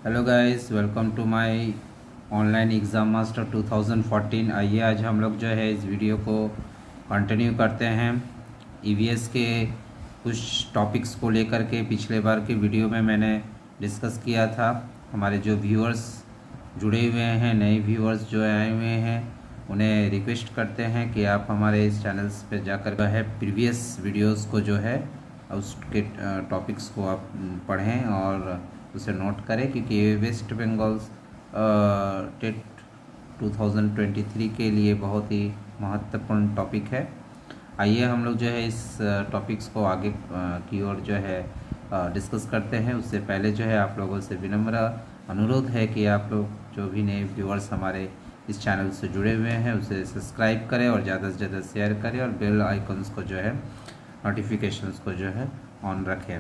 Hello guys, welcome to my online exam master 2014। आइए आज हम लोग जो है इस वीडियो को कंटिन्यू करते हैं। ईवीएस के कुछ टॉपिक्स को लेकर के पिछले बार के वीडियो में मैंने डिस्कस किया था। हमारे जो व्यूअर्स जुड़े हुए हैं, नए व्यूअर्स जो आए हुए हैं, उन्हें रिक्वेस्ट करते हैं कि आप हमारे इस चैनल्स पे जाकर जो है प्रीवियस वीडियोस को जो है उसके टॉपिक्स को आप पढ़ें और उसे नोट करें, क्योंकि ये वेस्ट बंगाल टेट 2023 के लिए बहुत ही महत्वपूर्ण टॉपिक है। आइए हम लोग जो है इस टॉपिक्स को आगे की ओर जो है डिस्कस करते हैं। उससे पहले जो है आप लोगों से विनम्र अनुरोध है कि आप लोग जो भी नए व्यूअर्स हमारे इस चैनल से जुड़े हुए हैं उसे सब्सक्राइब करें और ज़्यादा से ज़्यादा शेयर करें और बेल आइकन्स को जो है नोटिफिकेशंस को जो है ऑन रखें।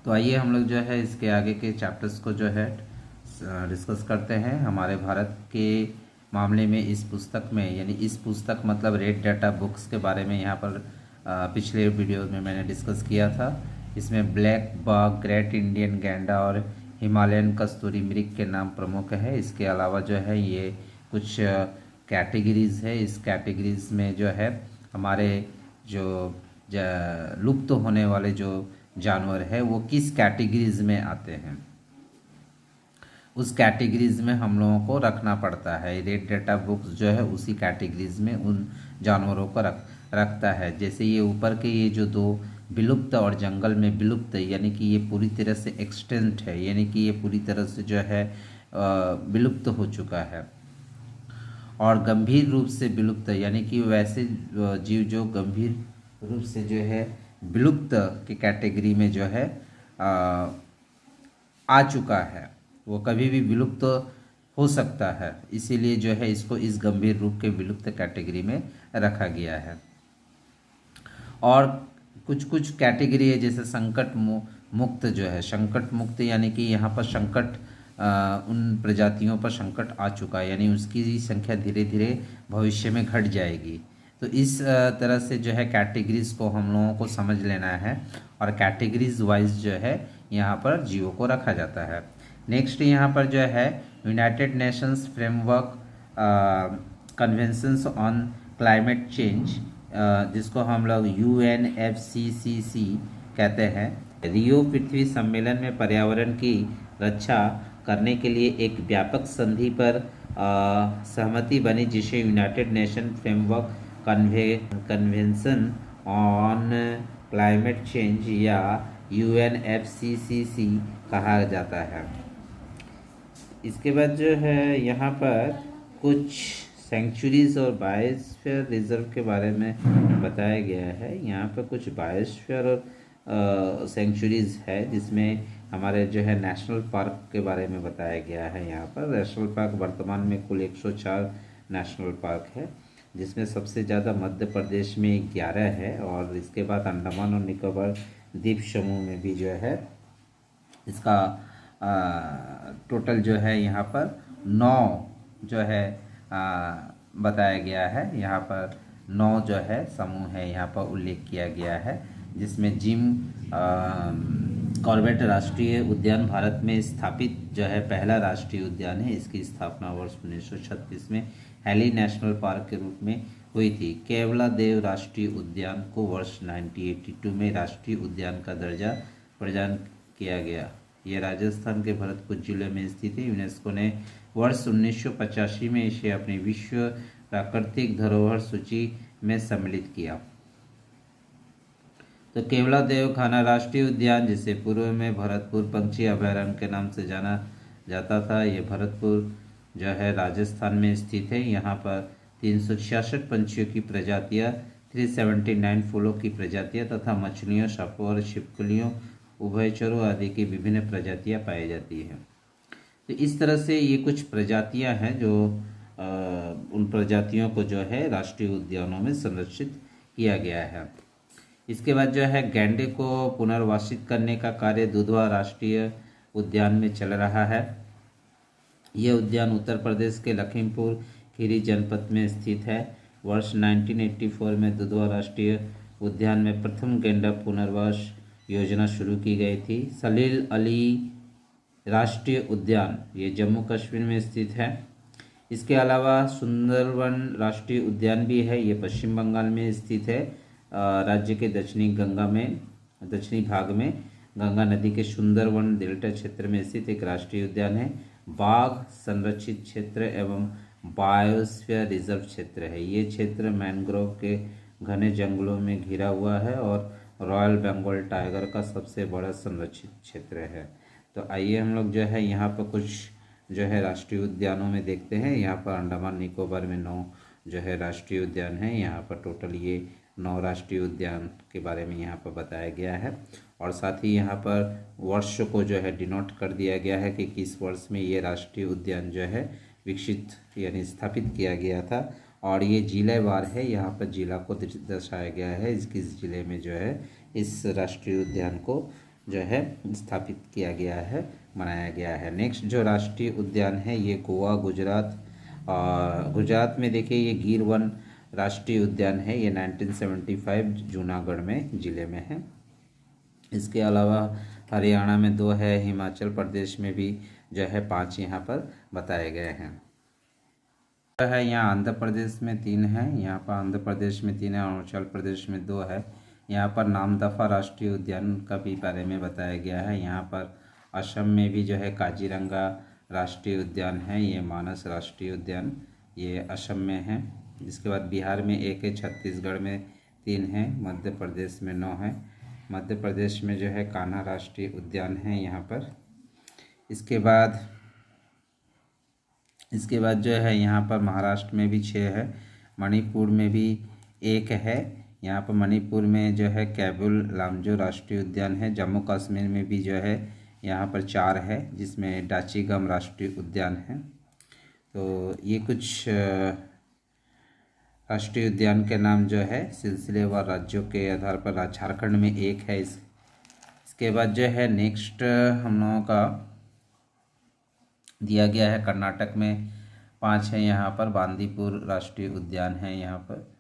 तो आइए हम लोग जो है इसके आगे के चैप्टर्स को जो है डिस्कस करते हैं। हमारे भारत के मामले में इस पुस्तक में, यानी इस पुस्तक मतलब रेड डाटा बुक्स के बारे में यहाँ पर पिछले वीडियो में मैंने डिस्कस किया था। इसमें ब्लैक बाघ, ग्रेट इंडियन गैंडा और हिमालयन कस्तूरी मृग के नाम प्रमुख है। इसके अलावा जो है ये कुछ कैटेगरीज है। इस कैटेगरीज में जो है हमारे जो लुप्त होने वाले जो जानवर है वो किस कैटेगरीज में आते हैं, उस कैटेगरीज में हम लोगों को रखना पड़ता है। रेड डाटा बुक्स जो है उसी कैटेगरीज में उन जानवरों को रखता है। जैसे ये ऊपर के ये जो दो विलुप्त और जंगल में विलुप्त, यानी कि ये पूरी तरह से एक्सटेंट है, यानी कि ये पूरी तरह से जो है विलुप्त हो चुका है। और गंभीर रूप से विलुप्त, यानी कि वैसे जीव जो गंभीर रूप से जो है विलुप्त की कैटेगरी में जो है आ चुका है, वो कभी भी विलुप्त हो सकता है। इसीलिए जो है इसको इस गंभीर रूप के विलुप्त कैटेगरी में रखा गया है। और कुछ कुछ कैटेगरी है, जैसे संकट मुक्त जो है, संकट मुक्त यानी कि यहाँ पर संकट उन प्रजातियों पर संकट आ चुका है, यानी उसकी संख्या धीरे धीरे भविष्य में घट जाएगी। तो इस तरह से जो है कैटेगरीज को हम लोगों को समझ लेना है और कैटेगरीज वाइज जो है यहाँ पर जीवों को रखा जाता है। नेक्स्ट यहाँ पर जो है United Nations framework conventions on climate change, जिसको हम लोग UNFCCC कहते हैं। रियो पृथ्वी सम्मेलन में पर्यावरण की रक्षा करने के लिए एक व्यापक संधि पर सहमति बनी, जिसे United nation framework convention on climate change या UNFCCC कहा जाता है। इसके बाद जो है यहाँ पर कुछ सेंचुरीज और बायोस्फीयर रिजर्व के बारे में बताया गया है। यहाँ पर कुछ बायोस्फीयर और सेंचुरीज है, जिसमें हमारे जो है नेशनल पार्क के बारे में बताया गया है। यहाँ पर नेशनल पार्क वर्तमान में कुल 104 नेशनल पार्क है, जिसमें सबसे ज़्यादा मध्य प्रदेश में 11 है और इसके बाद अंडमान और निकोबार द्वीप समूह में भी जो है इसका टोटल जो है यहाँ पर 9 जो है बताया गया है। यहाँ पर 9 जो है समूह है यहाँ पर उल्लेख किया गया है, जिसमें जिम कॉर्बेट राष्ट्रीय उद्यान भारत में स्थापित जो है पहला राष्ट्रीय उद्यान है। इसकी स्थापना वर्ष 1936 में हैली नेशनल पार्क के रूप में हुई थी। केवलादेव राष्ट्रीय उद्यान को वर्ष 1982 में राष्ट्रीय उद्यान का दर्जा प्रदान किया गया। यह राजस्थान के भरतपुर जिले में स्थित है। यूनेस्को ने वर्ष 1985 में इसे अपनी विश्व प्राकृतिक धरोहर सूची में सम्मिलित किया। तो केवलादेव खाना राष्ट्रीय उद्यान, जिसे पूर्व में भरतपुर पंछी अभयारण्य के नाम से जाना जाता था, यह भरतपुर जो है राजस्थान में स्थित है। यहाँ पर 366 पंछियों की प्रजातियाँ, 379 फूलों की प्रजातियाँ तथा मछलियों, सापों और छिपकलियों, उभयचरों आदि की विभिन्न प्रजातियाँ पाई जाती हैं। तो इस तरह से ये कुछ प्रजातियाँ हैं जो उन प्रजातियों को जो है राष्ट्रीय उद्यानों में संरक्षित किया गया है। इसके बाद जो है गैंडे को पुनर्वासित करने का कार्य दुधवा राष्ट्रीय उद्यान में चल रहा है। यह उद्यान उत्तर प्रदेश के लखीमपुर खीरी जनपद में स्थित है। वर्ष 1984 में दुधवा राष्ट्रीय उद्यान में प्रथम गैंडा पुनर्वास योजना शुरू की गई थी। सलील अली राष्ट्रीय उद्यान ये जम्मू कश्मीर में स्थित है। इसके अलावा सुंदरवन राष्ट्रीय उद्यान भी है, ये पश्चिम बंगाल में स्थित है। राज्य के दक्षिणी भाग में गंगा नदी के सुंदरवन डेल्टा क्षेत्र में स्थित एक राष्ट्रीय उद्यान है। बाघ संरक्षित क्षेत्र एवं बायोस्फीयर रिजर्व क्षेत्र है। ये क्षेत्र मैंग्रोव के घने जंगलों में घिरा हुआ है और रॉयल बंगाल टाइगर का सबसे बड़ा संरक्षित क्षेत्र है। तो आइए हम लोग जो है यहाँ पर कुछ जो है राष्ट्रीय उद्यानों में देखते हैं। यहाँ पर अंडमान निकोबार में 9 जो है राष्ट्रीय उद्यान है। यहाँ पर टोटल ये 9 राष्ट्रीय उद्यान के बारे में यहाँ पर बताया गया है और साथ ही यहाँ पर वर्ष को जो है डिनोट कर दिया गया है कि किस वर्ष में ये राष्ट्रीय उद्यान जो है विकसित यानी स्थापित किया गया था। और ये जिलेवार है, यहाँ पर जिला को दर्शाया गया है, किस जिले में जो है इस राष्ट्रीय उद्यान को जो है स्थापित किया गया है, मनाया गया है। नेक्स्ट जो राष्ट्रीय उद्यान है ये गोवा गुजरात में देखिए ये गिर वन राष्ट्रीय उद्यान है। ये 1975 जूनागढ़ में ज़िले में है। इसके अलावा हरियाणा में 2 है, हिमाचल प्रदेश में भी जो है 5 यहाँ पर बताए गए हैं। यहाँ आंध्र प्रदेश में 3 है, यहाँ पर आंध्र प्रदेश में 3 है, अरुणाचल प्रदेश में 2 है। यहाँ पर नामदफा राष्ट्रीय उद्यान का भी बारे में बताया गया है। यहाँ पर असम में भी जो है काजीरंगा राष्ट्रीय उद्यान है, ये मानस राष्ट्रीय उद्यान ये असम में है। इसके बाद बिहार में 1 है, छत्तीसगढ़ में 3 है, मध्य प्रदेश में 9 है। मध्य प्रदेश में जो है कान्हा राष्ट्रीय उद्यान है यहाँ पर। इसके बाद जो है यहाँ पर महाराष्ट्र में भी 6 है, मणिपुर में भी 1 है। यहाँ पर मणिपुर में जो है कैबुल लामजो राष्ट्रीय उद्यान है। जम्मू कश्मीर में भी जो है यहाँ पर 4 है, जिसमें डाचीगम राष्ट्रीय उद्यान है। तो ये कुछ राष्ट्रीय उद्यान के नाम जो है सिलसिलेवार राज्यों के आधार पर झारखंड में 1 है। इसके बाद जो है नेक्स्ट हम लोगों का दिया गया है कर्नाटक में 5 है, यहाँ पर बांदीपुर राष्ट्रीय उद्यान है यहाँ पर।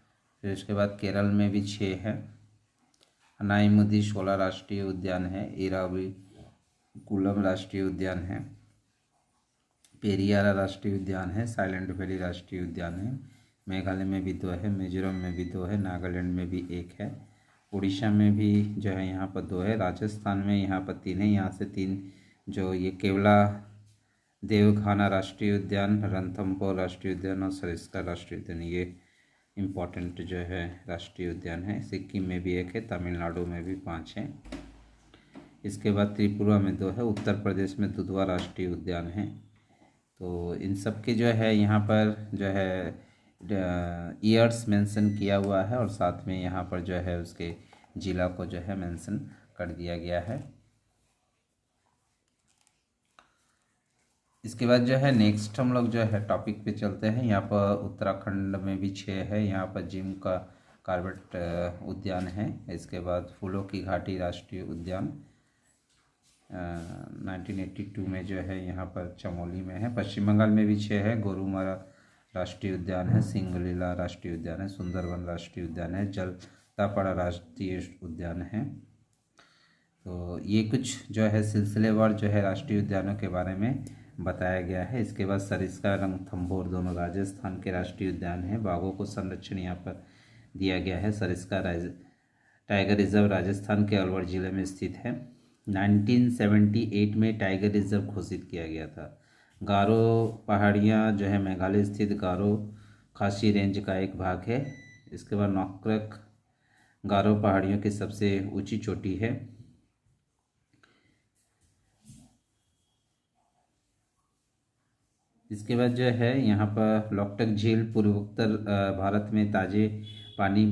फिर उसके बाद केरल में भी 6 है, अनाईमुदी शोला राष्ट्रीय उद्यान है, इराविकुलम राष्ट्रीय उद्यान है, पेरियारा राष्ट्रीय उद्यान है, साइलेंट वैली राष्ट्रीय उद्यान है। मेघालय में भी 2 है, मिजोरम में भी 2 है, नागालैंड में भी 1 है, उड़ीसा में भी जो है यहाँ पर 2 है, राजस्थान में यहाँ पर 3 है। यहाँ से 3 जो ये केवला देवखाना राष्ट्रीय उद्यान, रणथंभौर राष्ट्रीय उद्यान और सरिस्का राष्ट्रीय उद्यान ये इम्पोर्टेंट जो है राष्ट्रीय उद्यान है। सिक्किम में भी 1 है, तमिलनाडु में भी 5 है। इसके बाद त्रिपुरा में 2 है, उत्तर प्रदेश में दुधवा राष्ट्रीय उद्यान है। तो इन सब के जो है यहाँ पर जो है ईयर्स मेंशन किया हुआ है और साथ में यहाँ पर जो है उसके ज़िला को जो है मेंशन कर दिया गया है। इसके बाद जो है नेक्स्ट हम लोग जो है टॉपिक पे चलते हैं। यहाँ पर उत्तराखंड में भी 6 है, यहाँ पर जिम का कार्बेट उद्यान है। इसके बाद फूलों की घाटी राष्ट्रीय उद्यान 1982 में जो है यहाँ पर चमोली में है। पश्चिम बंगाल में भी 6 है, गोरुमारा राष्ट्रीय उद्यान है, सिंगलीला राष्ट्रीय उद्यान है, सुंदरवन राष्ट्रीय उद्यान है, जलदापाड़ा राष्ट्रीय उद्यान है। तो ये कुछ जो है सिलसिलेवार जो है राष्ट्रीय उद्यानों के बारे में बताया गया है। इसके बाद सरिस्का रणथंभौर दोनों राजस्थान के राष्ट्रीय उद्यान हैं। बाघों को संरक्षण यहाँ पर दिया गया है। सरिस्का टाइगर रिजर्व राजस्थान के अलवर जिले में स्थित है। 1978 में टाइगर रिजर्व घोषित किया गया था। गारो पहाड़ियाँ जो है मेघालय स्थित गारो खासी रेंज का एक भाग है। इसके बाद नौक्रक गारो पहाड़ियों की सबसे ऊंची चोटी है। इसके बाद जो है यहाँ पर लोकटक झील पूर्वोत्तर भारत में ताजे पानी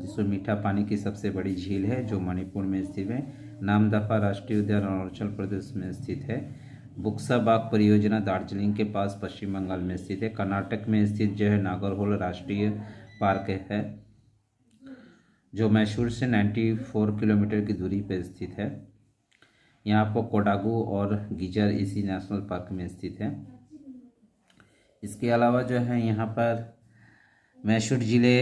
जिसमें मीठा पानी की सबसे बड़ी झील है, जो मणिपुर में स्थित है। नामदफा राष्ट्रीय उद्यान अरुणाचल प्रदेश में स्थित है। बुक्सा बाग परियोजना दार्जिलिंग के पास पश्चिम बंगाल में स्थित है। कर्नाटक में स्थित जो है नागरहोल राष्ट्रीय पार्क है, जो मैसूर से 94 किलोमीटर की दूरी पर स्थित है। यहाँ पर कोडागू और गिजर इसी नेशनल पार्क में स्थित है। इसके अलावा जो है यहाँ पर मैसूर ज़िले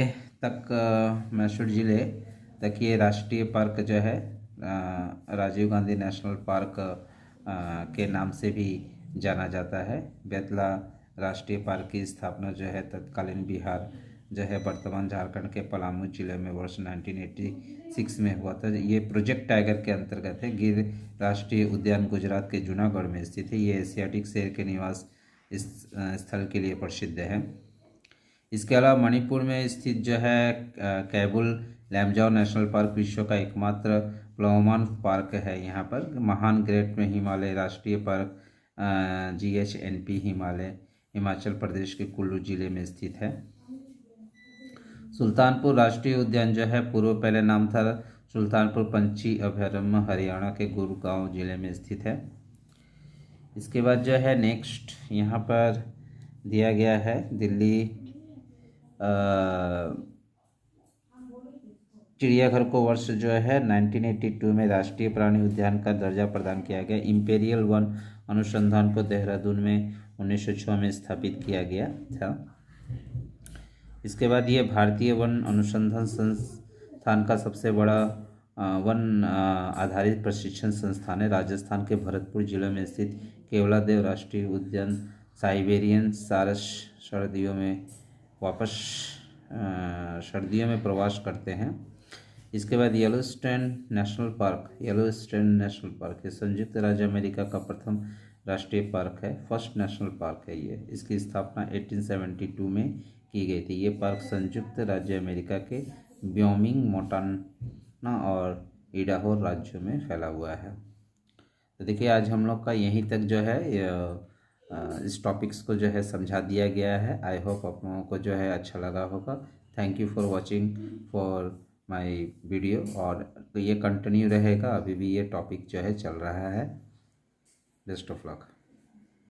तक ये राष्ट्रीय पार्क जो है राजीव गांधी नेशनल पार्क के नाम से भी जाना जाता है। बेतला राष्ट्रीय पार्क की स्थापना जो है तत्कालीन बिहार जो है वर्तमान झारखंड के पलामू जिले में वर्ष 1986 में हुआ था। ये प्रोजेक्ट टाइगर के अंतर्गत है। गिर राष्ट्रीय उद्यान गुजरात के जूनागढ़ में स्थित है। ये एशियाटिक शेर के निवास इस स्थल के लिए प्रसिद्ध है। इसके अलावा मणिपुर में स्थित जो है कैबुल लैमजाओ नेशनल पार्क विश्व का एकमात्र प्लवमान पार्क है। यहाँ पर महान ग्रेट में हिमालय राष्ट्रीय पार्क GHNP हिमाचल प्रदेश के कुल्लू जिले में स्थित है। सुल्तानपुर राष्ट्रीय उद्यान जो है पूर्व पहले नाम था सुल्तानपुर पंछी अभयारण्य, हरियाणा के गुरुगांव जिले में स्थित है। इसके बाद जो है नेक्स्ट यहाँ पर दिया गया है दिल्ली चिड़ियाघर को वर्ष जो है 1982 में राष्ट्रीय प्राणी उद्यान का दर्जा प्रदान किया गया। इम्पेरियल वन अनुसंधान को देहरादून में 1906 में स्थापित किया गया था। इसके बाद ये भारतीय वन अनुसंधान संस्थान का सबसे बड़ा वन आधारित प्रशिक्षण संस्थान है। राजस्थान के भरतपुर जिले में स्थित केवलादेव राष्ट्रीय उद्यान साइबेरियन सारस सर्दियों में प्रवास करते हैं। इसके बाद येलोस्टोन नेशनल पार्क है संयुक्त राज्य अमेरिका का प्रथम राष्ट्रीय पार्क है, फर्स्ट नेशनल पार्क है ये। इसकी स्थापना 1872 में की गई थी। ये पार्क संयुक्त राज्य अमेरिका के व्योमिंग, मोंटाना और इडाहो राज्यों में फैला हुआ है। तो देखिए आज हम लोग का यहीं तक जो है इस टॉपिक्स को जो है समझा दिया गया है। आई होप आप लोगों को जो है अच्छा लगा होगा। Thank you for watching for my video. और ये कंटिन्यू रहेगा, अभी भी ये टॉपिक जो है चल रहा है। Best of luck.